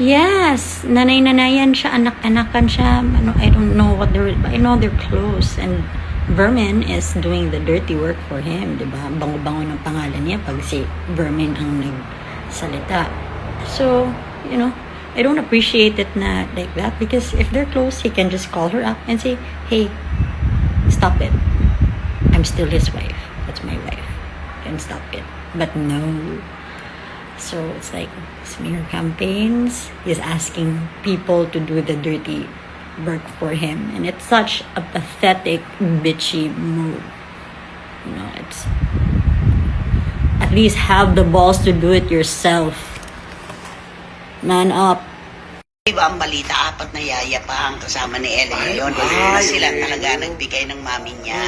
Yes, nanay-nanayan siya, anak-anakan siya. Ano, I don't know what they're, I know they're close. And Vermin is doing the dirty work for him, di ba? Bango-bango ng pangalan niya pag si Vermin ang nagsalita. So, you know, I don't appreciate it na like that because if they're close, he can just call her up and say, hey, stop it. I'm still his wife. That's my wife. Can stop it. But no. So it's like smear campaigns. He's asking people to do the dirty work for him. And it's such a pathetic, bitchy move. You know, it's at least have the balls to do it yourself. Man up. Diba ang balita, 4 na yaya pa ang kasama ni Ellen ngayon. Na sila talaga nagbigay ng mami niya.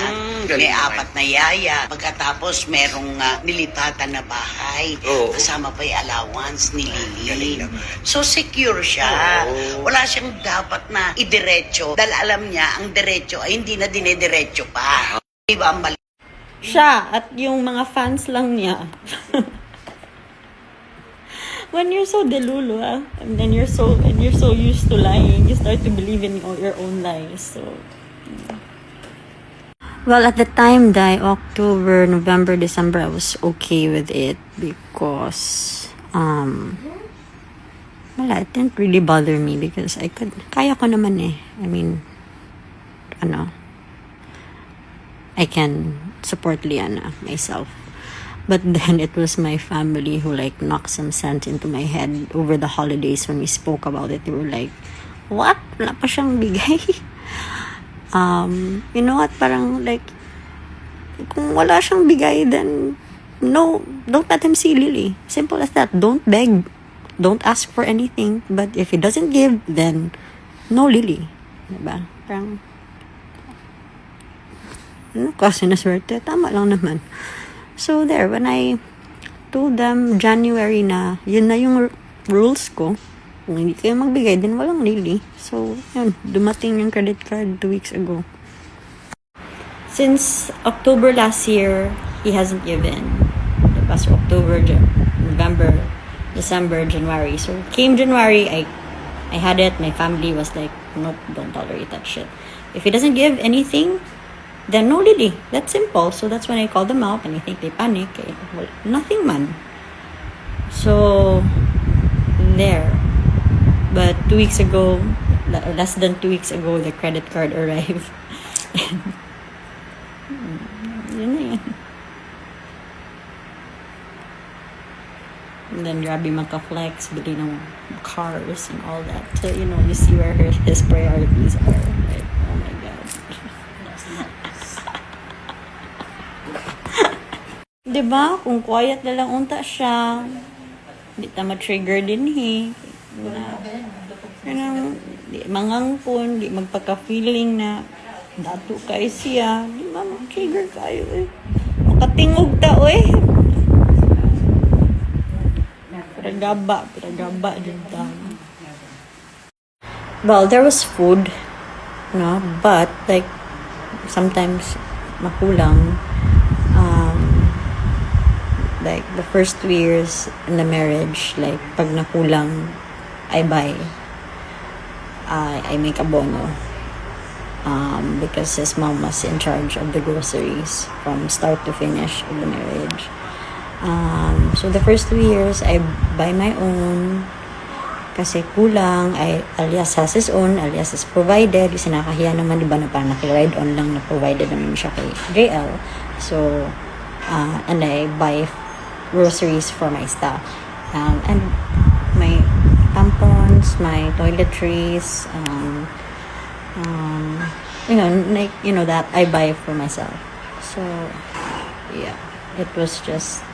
May 4 na yaya. Pagkatapos merong nilipatan na bahay. Kasama pa yung allowance ni Lily. So secure siya. Wala siyang dapat na idiretso. Dahil alam niya, ang diretso ay hindi na dinediretso pa. Diba ang balita? Siya at yung mga fans lang niya. When you're so delulu, and then you're so used to lying, you start to believe in your own lies. So, well, at the time, October, November, December, I was okay with it because, wala, it didn't really bother me because kaya ko naman eh. I mean, I can support Liana myself. But then it was my family who like knocked some sense into my head over the holidays when we spoke about it. They were like, what? Wala pa siyang bigay? You know what? Parang like, kung wala siyang bigay, then no, don't let him see Lily. Simple as that. Don't beg. Don't ask for anything. But if he doesn't give, then no Lily. Diba? Parang, ano kasi naswerte? Tama lang naman. So there, when I told them January na, yun na yung rules ko. Kung hindi kayo magbigay, then walang Lily. So, yun, dumating yung credit card 2 weeks ago. Since October last year, he hasn't given. Diba? So, October, November, December, January. So, came January, I had it. My family was like, nope, don't tolerate that shit. If he doesn't give anything, then no Lily. That's simple. So that's when I called them out and I think they panic. Well, nothing man. So there. But 2 weeks ago, less than 2 weeks ago, the credit card arrived. Yun na yan. And then grabe magka-flex, bili ng cars and all that. So, you know, you see where his priorities are. Like, oh my God. Diba? Kung quiet na lang unta siya, di ta ma-trigger din di mangangkon, di magpaka-feeling na dato kay siya, di ba ma-trigger kayo eh. Makatingog ta eh. Piragaba din ta. Well, there was food, no, but like sometimes makulang. Like the first 2 years in the marriage, like pag nakulang, I buy. I make abono. Because his mom was in charge of the groceries from start to finish of the marriage. So the first 2 years, I buy my own. Kasi kulang, alias has his own, alias is provided. Kasi nakahiya naman, di ba, na parang naki-ride on lang na provided naman siya kay JL. So, and I buy groceries for my stuff. And my tampons, my toiletries, you know that I buy for myself. So, yeah, it was just...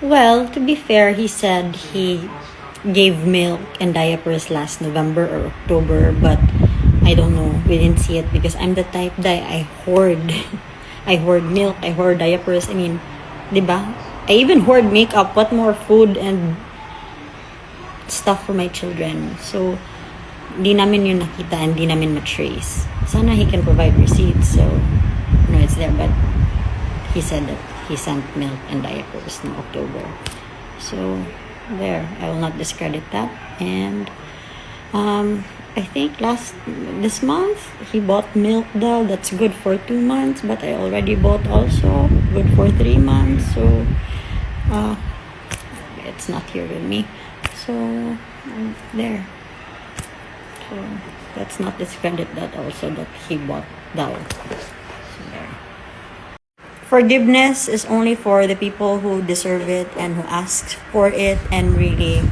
Well, to be fair, he said he gave milk and diapers last November or October, but I don't know. We didn't see it because I'm the type that I hoard. I hoard milk, I hoard diapers. I mean, diba? I even hoard makeup. What more food and stuff for my children. So, di namin yun nakita and di namin ma-trace. Sana he can provide receipts. So, it's there. But he said that he sent milk and diapers in October. So, there, I will not discredit that. And I think this month he bought milk daw that's good for 2 months, but I already bought also good for 3 months, so it's not here with me. So there. So let's not discredit that also, that he bought daw. So there. Forgiveness is only for the people who deserve it and who ask for it and really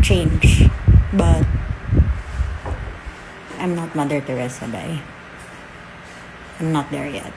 change. But I'm not Mother Teresa, bye. I'm not there yet.